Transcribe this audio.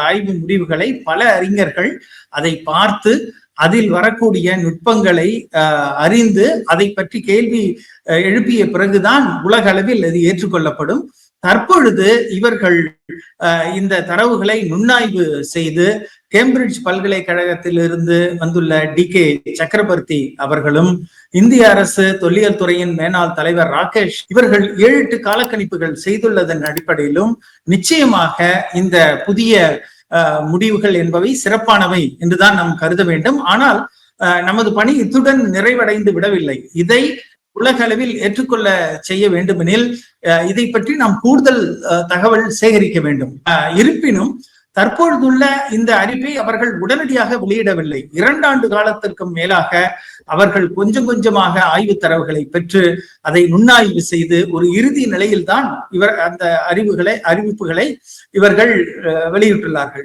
ஆய்வு முடிவுகளை பல அறிஞர்கள் அதை பார்த்து அதில் வரக்கூடிய நுட்பங்களை அறிந்து அதை பற்றி கேள்வி எழுப்பிய பிறகுதான் உலக அளவில் அது ஏற்றுக்கொள்ளப்படும். தற்பொழுது இவர்கள் இந்த தரவுகளை நுண்ணாய்வு செய்து கேம்பிரிட்ஜ் பல்கலைக்கழகத்திலிருந்து வந்துள்ள DK சக்கரவர்த்தி அவர்களும் இந்திய அரசு தொல்லியல் துறையின் மேனாள் தலைவர் ராகேஷ் இவர்கள் 7-8 காலக்கணிப்புகள் செய்துள்ளதன் அடிப்படையிலும் நிச்சயமாக இந்த புதிய முடிவுகள் என்பவை சிறப்பானவை என்றுதான் நாம் கருத வேண்டும். ஆனால் நமது பணி இத்துடன் நிறைவடைந்து விடவில்லை. இதை உலக அளவில் ஏற்றுக்கொள்ள செய்ய வேண்டுமெனில் இதை பற்றி நாம் கூடுதல் தகவல் சேகரிக்க வேண்டும். இருப்பினும் தற்பொழுதுள்ள இந்த அறிவை அவர்கள் உடனடியாக வெளியிடவில்லை. 2 ஆண்டு காலத்திற்கு மேலாக அவர்கள் கொஞ்சம் கொஞ்சமாக ஆய்வு தரவுகளை பெற்று அதை நுண்ணாய்வு செய்து ஒரு இறுதி நிலையில்தான் அந்த அறிவிப்புகளை இவர்கள் வெளியிட்டுள்ளார்கள்.